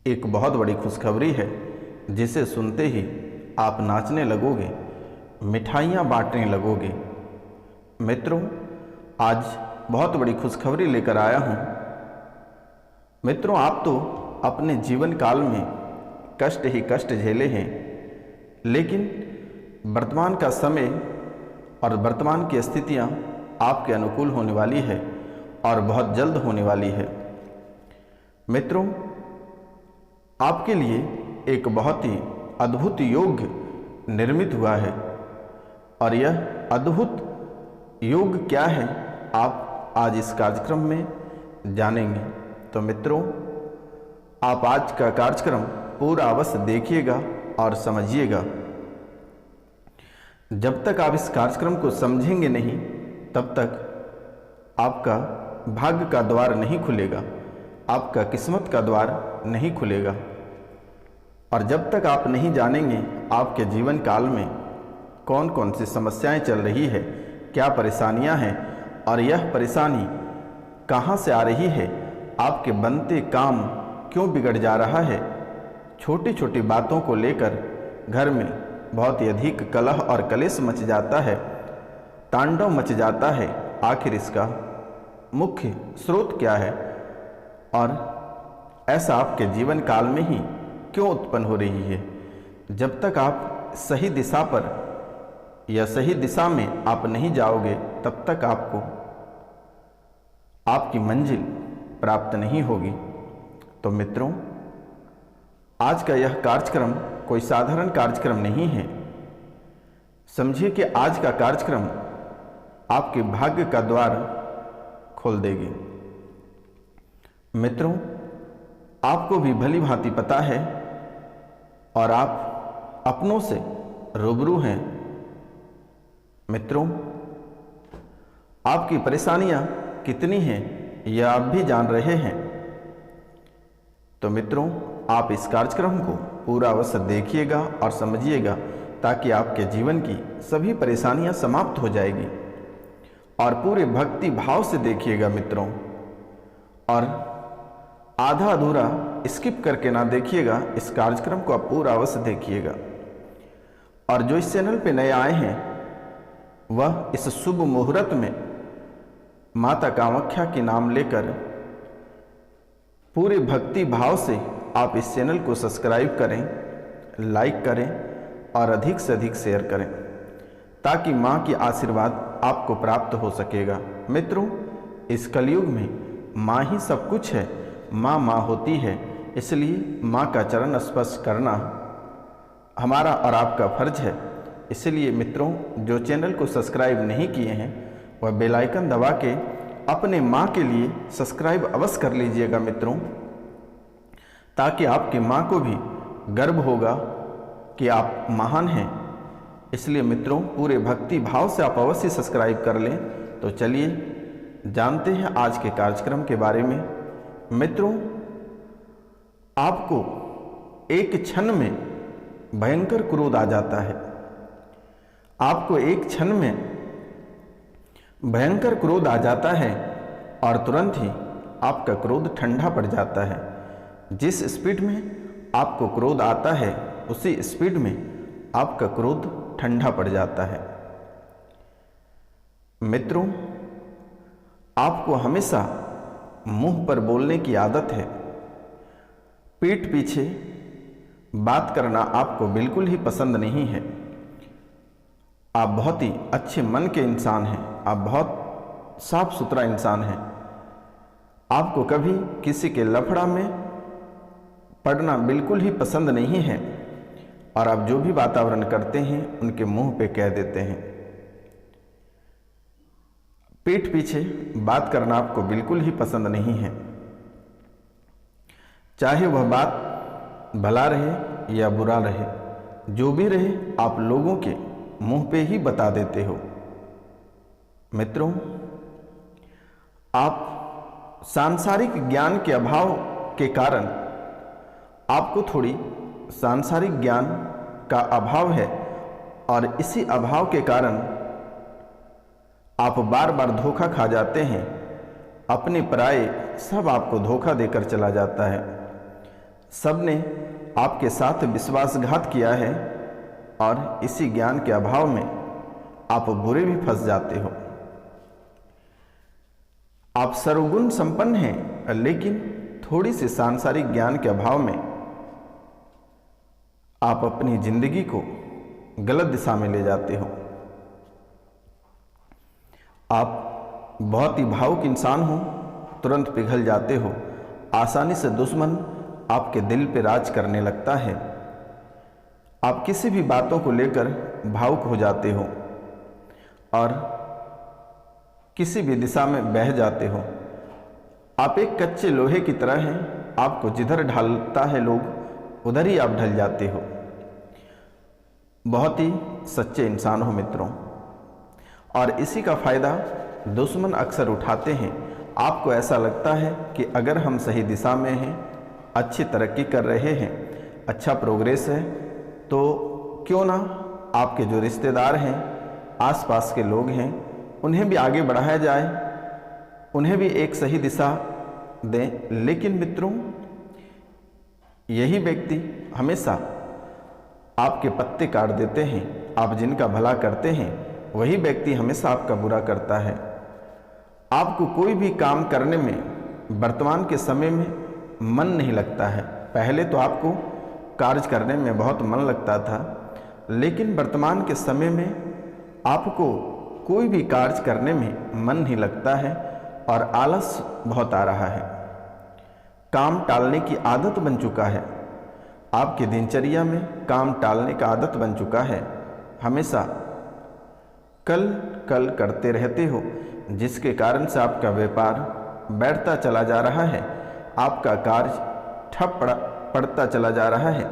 एक बहुत बड़ी खुशखबरी है जिसे सुनते ही आप नाचने लगोगे, मिठाइयाँ बांटने लगोगे। मित्रों, आज बहुत बड़ी खुशखबरी लेकर आया हूँ। मित्रों, आप तो अपने जीवन काल में कष्ट ही कष्ट झेले हैं, लेकिन वर्तमान का समय और वर्तमान की स्थितियाँ आपके अनुकूल होने वाली है और बहुत जल्द होने वाली है। मित्रों, आपके लिए एक बहुत ही अद्भुत योग निर्मित हुआ है और यह अद्भुत योग क्या है आप आज इस कार्यक्रम में जानेंगे। तो मित्रों, आप आज का कार्यक्रम पूरा अवश्य देखिएगा और समझिएगा। जब तक आप इस कार्यक्रम को समझेंगे नहीं, तब तक आपका भाग्य का द्वार नहीं खुलेगा, आपका किस्मत का द्वार नहीं खुलेगा। और जब तक आप नहीं जानेंगे आपके जीवन काल में कौन कौन सी समस्याएं चल रही है, क्या परेशानियां हैं और यह परेशानी कहां से आ रही है, आपके बनते काम क्यों बिगड़ जा रहा है, छोटी छोटी बातों को लेकर घर में बहुत ही अधिक कलह और कलेश मच जाता है, तांडव मच जाता है। आखिर इसका मुख्य स्रोत क्या है और ऐसा आपके जीवन काल में ही क्यों उत्पन्न हो रही है? जब तक आप सही दिशा पर या सही दिशा में आप नहीं जाओगे, तब तक आपको आपकी मंजिल प्राप्त नहीं होगी। तो मित्रों, आज का यह कार्यक्रम कोई साधारण कार्यक्रम नहीं है। समझिए कि आज का कार्यक्रम आपके भाग्य का द्वार खोल देगी। मित्रों, आपको भी भली भांति पता है और आप अपनों से रूबरू हैं। मित्रों, आपकी परेशानियां कितनी हैं यह आप भी जान रहे हैं। तो मित्रों, आप इस कार्यक्रम को पूरा अवश्य देखिएगा और समझिएगा, ताकि आपके जीवन की सभी परेशानियां समाप्त हो जाएगी। और पूरे भक्ति भाव से देखिएगा मित्रों, और आधा अधूरा स्किप करके ना देखिएगा। इस कार्यक्रम को आप पूरा अवश्य देखिएगा। और जो इस चैनल पे नए आए हैं, वह इस शुभ मुहूर्त में माता कामाख्या के नाम लेकर पूरे भक्ति भाव से आप इस चैनल को सब्सक्राइब करें, लाइक करें और अधिक से अधिक शेयर करें, ताकि माँ की आशीर्वाद आपको प्राप्त हो सकेगा। मित्रों, इस कलयुग में माँ ही सब कुछ है, माँ माँ होती है, इसलिए माँ का चरण स्पर्श करना हमारा और आपका फर्ज है। इसलिए मित्रों, जो चैनल को सब्सक्राइब नहीं किए हैं, वह बेल आइकन दबा के अपने माँ के लिए सब्सक्राइब अवश्य कर लीजिएगा मित्रों, ताकि आपकी माँ को भी गर्व होगा कि आप महान हैं। इसलिए मित्रों, पूरे भक्ति भाव से आप अवश्य सब्सक्राइब कर लें। तो चलिए जानते हैं आज के कार्यक्रम के बारे में। मित्रों, आपको एक क्षण में भयंकर क्रोध आ जाता है। आपको एक क्षण में भयंकर क्रोध आ जाता है और तुरंत ही आपका क्रोध ठंडा पड़ जाता है। जिस स्पीड में आपको क्रोध आता है, उसी स्पीड में आपका क्रोध ठंडा पड़ जाता है। मित्रों, आपको हमेशा मुंह पर बोलने की आदत है। पीठ पीछे बात करना आपको बिल्कुल ही पसंद नहीं है। आप बहुत ही अच्छे मन के इंसान हैं, आप बहुत साफ सुथरा इंसान हैं। आपको कभी किसी के लफड़ा में पड़ना बिल्कुल ही पसंद नहीं है और आप जो भी वातावरण करते हैं उनके मुंह पे कह देते हैं। पीठ पीछे बात करना आपको बिल्कुल ही पसंद नहीं है। चाहे वह बात भला रहे या बुरा रहे, जो भी रहे, आप लोगों के मुंह पे ही बता देते हो। मित्रों, आप सांसारिक ज्ञान के अभाव के कारण, आपको थोड़ी सांसारिक ज्ञान का अभाव है और इसी अभाव के कारण आप बार बार धोखा खा जाते हैं। अपने पराये सब आपको धोखा देकर चला जाता है। सबने आपके साथ विश्वासघात किया है और इसी ज्ञान के अभाव में आप बुरे भी फंस जाते हो। आप सर्वगुण संपन्न हैं, लेकिन थोड़ी सी सांसारिक ज्ञान के अभाव में आप अपनी जिंदगी को गलत दिशा में ले जाते हो। आप बहुत ही भावुक इंसान हो, तुरंत पिघल जाते हो। आसानी से दुश्मन आपके दिल पे राज करने लगता है। आप किसी भी बातों को लेकर भावुक हो जाते हो और किसी भी दिशा में बह जाते हो। आप एक कच्चे लोहे की तरह हैं, आपको जिधर ढालता है लोग उधर ही आप ढल जाते हो। बहुत ही सच्चे इंसान हो मित्रों, और इसी का फायदा दुश्मन अक्सर उठाते हैं। आपको ऐसा लगता है कि अगर हम सही दिशा में हैं, अच्छी तरक्की कर रहे हैं, अच्छा प्रोग्रेस है, तो क्यों ना आपके जो रिश्तेदार हैं, आसपास के लोग हैं, उन्हें भी आगे बढ़ाया जाए, उन्हें भी एक सही दिशा दें। लेकिन मित्रों, यही व्यक्ति हमेशा आपके पत्ते काट देते हैं। आप जिनका भला करते हैं वही व्यक्ति हमेशा आपका बुरा करता है। आपको कोई भी काम करने में वर्तमान के समय में मन नहीं लगता है। पहले तो आपको कार्य करने में बहुत मन लगता था, लेकिन वर्तमान के समय में आपको कोई भी कार्य करने में मन नहीं लगता है और आलस बहुत आ रहा है। काम टालने की आदत बन चुका है। आपकी दिनचर्या में काम टालने का आदत बन चुका है। हमेशा कल कल करते रहते हो, जिसके कारण से आपका व्यापार बैठता चला जा रहा है, आपका कार्य ठप पड़ता चला जा रहा है।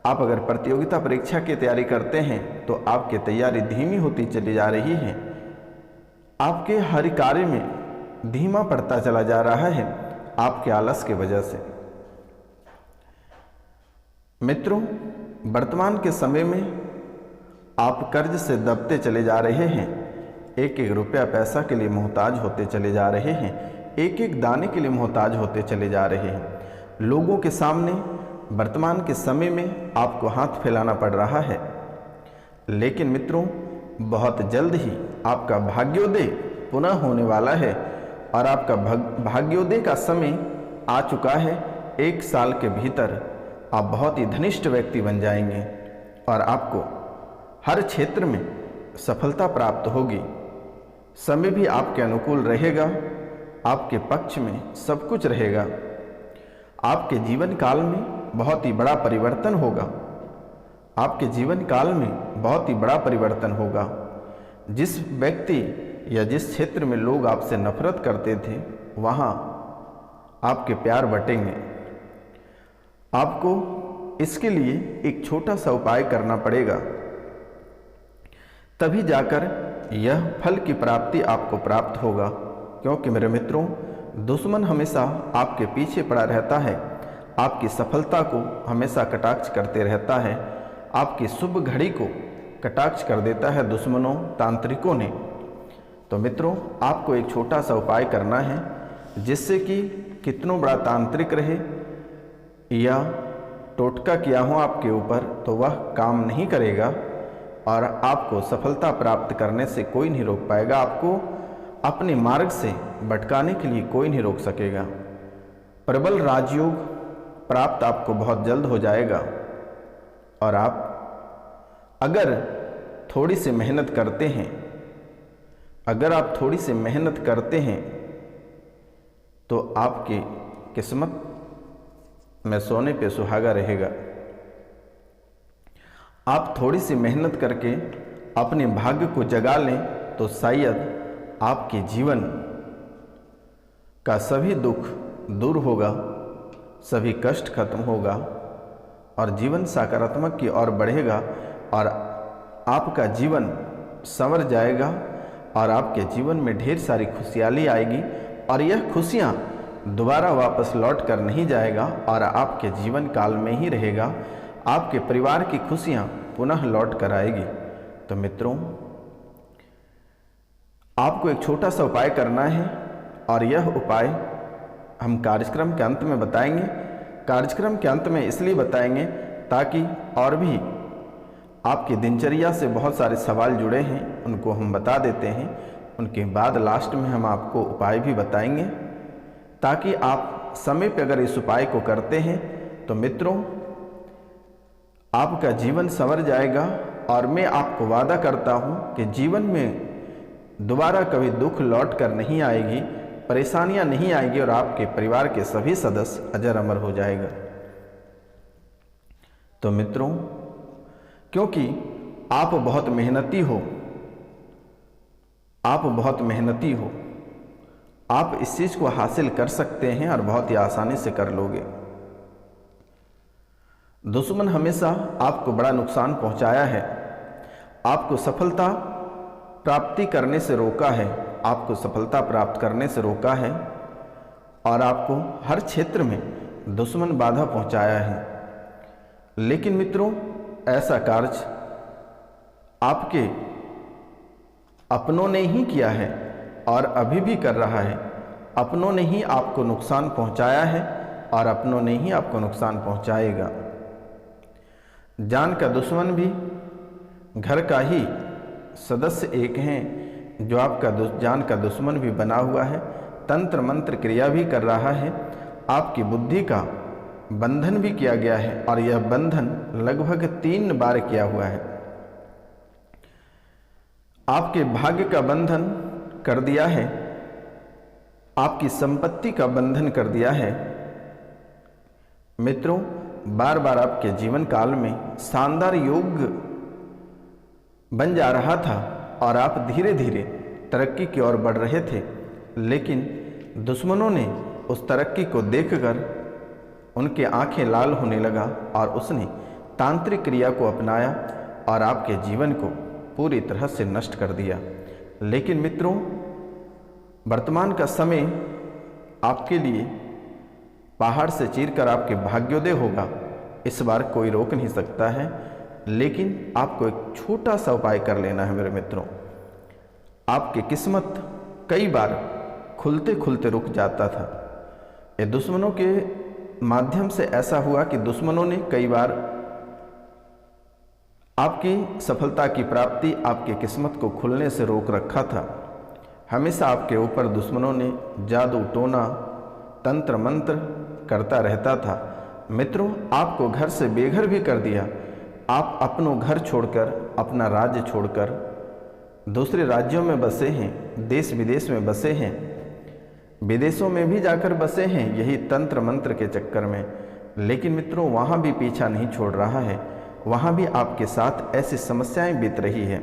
आप अगर प्रतियोगिता परीक्षा की तैयारी करते हैं तो आपकी तैयारी धीमी होती चली जा रही है। आपके हर कार्य में धीमा पड़ता चला जा रहा है आपके आलस की वजह से। मित्रों, वर्तमान के समय में आप कर्ज से दबते चले जा रहे हैं। एक एक रुपया पैसा के लिए मोहताज होते चले जा रहे हैं। एक एक दाने के लिए मोहताज होते चले जा रहे हैं। लोगों के सामने वर्तमान के समय में आपको हाथ फैलाना पड़ रहा है। लेकिन मित्रों, बहुत जल्द ही आपका भाग्योदय पुनः होने वाला है और आपका भाग्योदय का समय आ चुका है। 1 साल के भीतर आप बहुत ही धनिष्ठ व्यक्ति बन जाएंगे और आपको हर क्षेत्र में सफलता प्राप्त होगी। समय भी आपके अनुकूल रहेगा, आपके पक्ष में सब कुछ रहेगा। आपके जीवन काल में बहुत ही बड़ा परिवर्तन होगा। आपके जीवन काल में बहुत ही बड़ा परिवर्तन होगा। जिस व्यक्ति या जिस क्षेत्र में लोग आपसे नफरत करते थे, वहाँ आपके प्यार बटेंगे। आपको इसके लिए एक छोटा सा उपाय करना पड़ेगा, तभी जाकर यह फल की प्राप्ति आपको प्राप्त होगा। क्योंकि मेरे मित्रों, दुश्मन हमेशा आपके पीछे पड़ा रहता है, आपकी सफलता को हमेशा कटाक्ष करते रहता है, आपकी शुभ घड़ी को कटाक्ष कर देता है दुश्मनों, तांत्रिकों ने। तो मित्रों, आपको एक छोटा सा उपाय करना है, जिससे कि कितनों बड़ा तांत्रिक रहे या टोटका किया हो आपके ऊपर, तो वह काम नहीं करेगा और आपको सफलता प्राप्त करने से कोई नहीं रोक पाएगा। आपको अपने मार्ग से भटकाने के लिए कोई नहीं रोक सकेगा। प्रबल राजयोग प्राप्त आपको बहुत जल्द हो जाएगा और आप अगर थोड़ी सी मेहनत करते हैं, अगर आप थोड़ी सी मेहनत करते हैं तो आपकी किस्मत में सोने पे सुहागा रहेगा। आप थोड़ी सी मेहनत करके अपने भाग्य को जगा लें तो शायद आपके जीवन का सभी दुख दूर होगा, सभी कष्ट खत्म होगा और जीवन सकारात्मक की ओर बढ़ेगा और आपका जीवन संवर जाएगा और आपके जीवन में ढेर सारी खुशहाली आएगी और यह खुशियाँ दोबारा वापस लौट कर नहीं जाएगा और आपके जीवन काल में ही रहेगा। आपके परिवार की खुशियाँ पुनः लौट कर आएगी। तो मित्रों, आपको एक छोटा सा उपाय करना है और यह उपाय हम कार्यक्रम के अंत में बताएंगे। कार्यक्रम के अंत में इसलिए बताएंगे ताकि और भी आपकी दिनचर्या से बहुत सारे सवाल जुड़े हैं, उनको हम बता देते हैं। उनके बाद लास्ट में हम आपको उपाय भी बताएंगे, ताकि आप समय पर अगर इस उपाय को करते हैं तो मित्रों आपका जीवन संवर जाएगा। और मैं आपको वादा करता हूँ कि जीवन में दोबारा कभी दुख लौट कर नहीं आएगी, परेशानियाँ नहीं आएगी और आपके परिवार के सभी सदस्य अजर अमर हो जाएगा। तो मित्रों, क्योंकि आप बहुत मेहनती हो, आप इस चीज़ को हासिल कर सकते हैं और बहुत ही आसानी से कर लोगे। दुश्मन हमेशा आपको बड़ा नुकसान पहुंचाया है, आपको सफलता प्राप्ति करने से रोका है, आपको सफलता प्राप्त करने से रोका है और आपको हर क्षेत्र में दुश्मन बाधा पहुंचाया है। लेकिन मित्रों, ऐसा कार्य आपके अपनों ने ही किया है और अभी भी कर रहा है। अपनों ने ही आपको नुकसान पहुंचाया है और अपनों ने ही आपको नुकसान पहुंचाएगा। जान का दुश्मन भी घर का ही सदस्य एक हैं, जो आपका जान का दुश्मन भी बना हुआ है, तंत्र मंत्र क्रिया भी कर रहा है, आपकी बुद्धि का बंधन भी किया गया है और यह बंधन लगभग 3 बार किया हुआ है। आपके भाग्य का बंधन कर दिया है, आपकी संपत्ति का बंधन कर दिया है। मित्रों, बार बार आपके जीवन काल में शानदार योग बन जा रहा था और आप धीरे धीरे तरक्की की ओर बढ़ रहे थे, लेकिन दुश्मनों ने उस तरक्की को देखकर उनके आंखें लाल होने लगा और उसने तांत्रिक क्रिया को अपनाया और आपके जीवन को पूरी तरह से नष्ट कर दिया। लेकिन मित्रों, वर्तमान का समय आपके लिए पहाड़ से चीरकर आपके भाग्योदय होगा, इस बार कोई रोक नहीं सकता है। लेकिन आपको एक छोटा सा उपाय कर लेना है मेरे मित्रों। आपकी किस्मत कई बार खुलते खुलते रुक जाता था। ये दुश्मनों के माध्यम से ऐसा हुआ कि दुश्मनों ने कई बार आपकी सफलता की प्राप्ति, आपकी किस्मत को खुलने से रोक रखा था। हमेशा आपके ऊपर दुश्मनों ने जादू टोना तंत्र मंत्र करता रहता था। मित्रों, आपको घर से बेघर भी कर दिया। आप अपनों घर छोड़कर, अपना राज्य छोड़कर दूसरे राज्यों में बसे हैं, देश विदेश में बसे हैं, विदेशों में भी जाकर बसे हैं यही तंत्र मंत्र के चक्कर में। लेकिन मित्रों, वहाँ भी पीछा नहीं छोड़ रहा है, वहाँ भी आपके साथ ऐसी समस्याएं बीत रही है।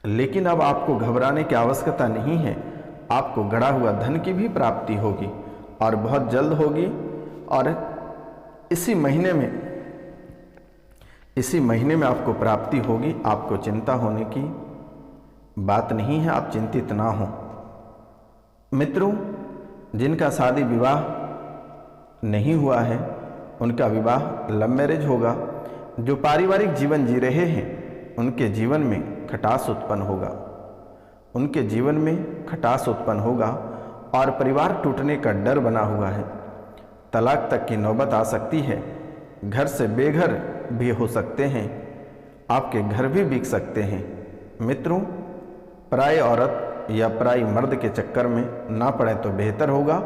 लेकिन अब आपको घबराने की आवश्यकता नहीं है। आपको गड़ा हुआ धन की भी प्राप्ति होगी और बहुत जल्द होगी। और इसी महीने में आपको प्राप्ति होगी। आपको चिंता होने की बात नहीं है, आप चिंतित ना हो। मित्रों, जिनका शादी विवाह नहीं हुआ है उनका विवाह लव मैरिज होगा। जो पारिवारिक जीवन जी रहे हैं उनके जीवन में खटास उत्पन्न होगा, उनके जीवन में खटास उत्पन्न होगा और परिवार टूटने का डर बना हुआ है। तलाक तक की नौबत आ सकती है। घर से बेघर भी हो सकते हैं, आपके घर भी बिक सकते हैं। मित्रों, पराई औरत या पराई मर्द के चक्कर में ना पड़े तो बेहतर होगा,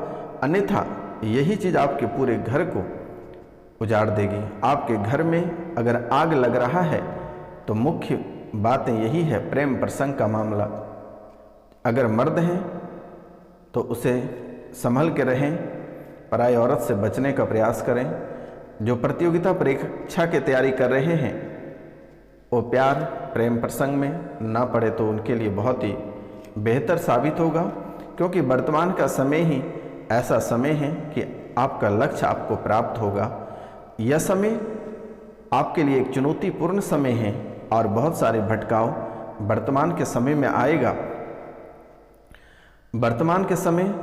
अन्यथा यही चीज़ आपके पूरे घर को उजाड़ देगी। आपके घर में अगर आग लग रहा है तो मुख्य बातें यही है, प्रेम प्रसंग का मामला। अगर मर्द हैं तो उसे संभल के रहें, पराई औरत से बचने का प्रयास करें। जो प्रतियोगिता परीक्षा की तैयारी कर रहे हैं वो प्यार प्रेम प्रसंग में ना पड़े तो उनके लिए बहुत ही बेहतर साबित होगा, क्योंकि वर्तमान का समय ही ऐसा समय है कि आपका लक्ष्य आपको प्राप्त होगा। यह समय आपके लिए एक चुनौतीपूर्ण समय है और बहुत सारे भटकाव वर्तमान के समय में आएगा। वर्तमान के समय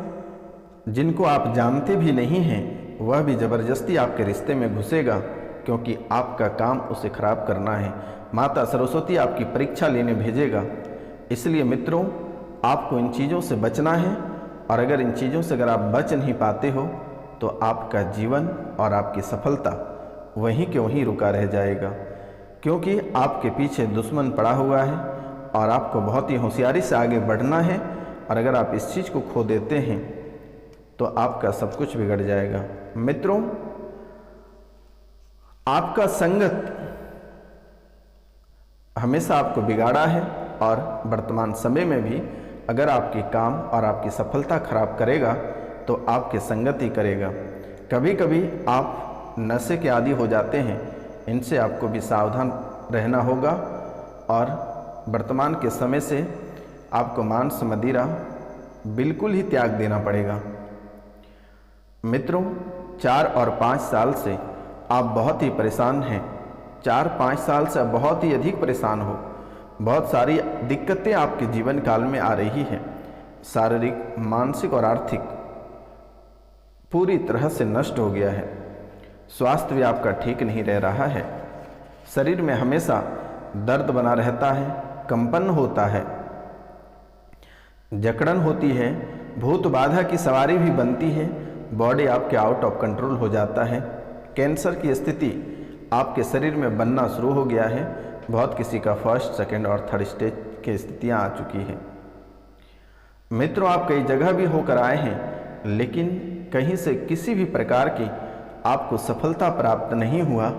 जिनको आप जानते भी नहीं हैं वह भी ज़बरदस्ती आपके रिश्ते में घुसेगा, क्योंकि आपका काम उसे खराब करना है। माता सरस्वती आपकी परीक्षा लेने भेजेगा। इसलिए मित्रों, आपको इन चीज़ों से बचना है और अगर इन चीज़ों से अगर आप बच नहीं पाते हो तो आपका जीवन और आपकी सफलता वहीं के वहीं रुका रह जाएगा, क्योंकि आपके पीछे दुश्मन पड़ा हुआ है और आपको बहुत ही होशियारी से आगे बढ़ना है। और अगर आप इस चीज़ को खो देते हैं तो आपका सब कुछ बिगड़ जाएगा। मित्रों, आपका संगत हमेशा आपको बिगाड़ा है और वर्तमान समय में भी अगर आपके काम और आपकी सफलता खराब करेगा तो आपके संगत ही करेगा। कभी कभी आप नशे के आदी हो जाते हैं, इनसे आपको भी सावधान रहना होगा और वर्तमान के समय से आपको मांस मदिरा बिल्कुल ही त्याग देना पड़ेगा। मित्रों, 4 और 5 साल से आप बहुत ही परेशान हैं। 4-5 साल से बहुत ही अधिक परेशान हो। बहुत सारी दिक्कतें आपके जीवन काल में आ रही हैं। शारीरिक, मानसिक और आर्थिक पूरी तरह से नष्ट हो गया है। स्वास्थ्य भी आपका ठीक नहीं रह रहा है। शरीर में हमेशा दर्द बना रहता है, कंपन होता है, जकड़न होती है, भूत बाधा की सवारी भी बनती है। बॉडी आपके आउट ऑफ कंट्रोल हो जाता है। कैंसर की स्थिति आपके शरीर में बनना शुरू हो गया है। बहुत किसी का 1st, 2nd और 3rd स्टेज की स्थितियां आ चुकी हैं। मित्रों, आप कई जगह भी होकर आए हैं, लेकिन कहीं से किसी भी प्रकार की आपको सफलता प्राप्त नहीं हुआ।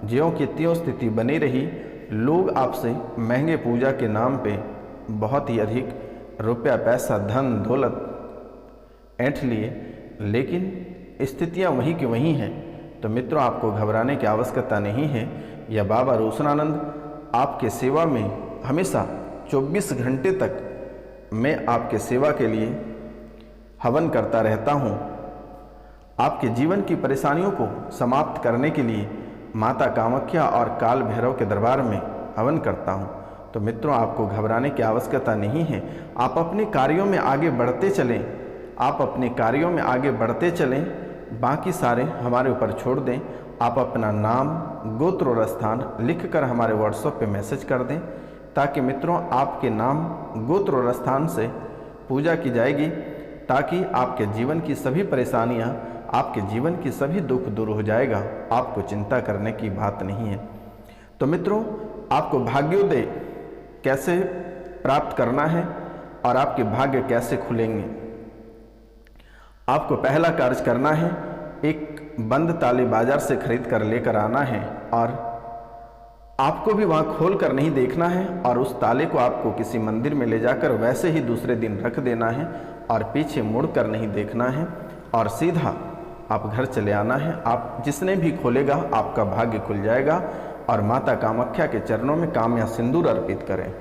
ज्यों की त्यों स्थिति बनी रही। लोग आपसे महंगे पूजा के नाम पे बहुत ही अधिक रुपया, पैसा, धन दौलत ऐंठ लिए, लेकिन स्थितियां वहीं की वहीं हैं। तो मित्रों, आपको घबराने की आवश्यकता नहीं है। यह बाबा रोशनानंद आपके सेवा में हमेशा 24 घंटे तक मैं आपके सेवा के लिए हवन करता रहता हूँ। आपके जीवन की परेशानियों को समाप्त करने के लिए माता कामाख्या और काल भैरव के दरबार में हवन करता हूँ। तो मित्रों, आपको घबराने की आवश्यकता नहीं है। आप अपने कार्यों में आगे बढ़ते चलें। आप अपने कार्यों में आगे बढ़ते चलें, बाकी सारे हमारे ऊपर छोड़ दें। आप अपना नाम, गोत्र और स्थान लिखकर हमारे व्हाट्सएप पे मैसेज कर दें, ताकि मित्रों आपके नाम, गोत्र और स्थान से पूजा की जाएगी, ताकि आपके जीवन की सभी परेशानियां, आपके जीवन की सभी दुख दूर हो जाएगा। आपको चिंता करने की बात नहीं है। तो मित्रों, आपको भाग्योदय कैसे प्राप्त करना है और आपके भाग्य कैसे खुलेंगे, आपको पहला कार्य करना है, एक बंद ताले बाजार से खरीद कर लेकर आना है और आपको भी वहाँ खोल कर नहीं देखना है और उस ताले को आपको किसी मंदिर में ले जाकर वैसे ही दूसरे दिन रख देना है और पीछे मुड़ कर नहीं देखना है और सीधा आप घर चले आना है। आप जिसने भी खोलेगा आपका भाग्य खुल जाएगा। और माता कामाख्या के चरणों में काम्या सिंदूर अर्पित करें।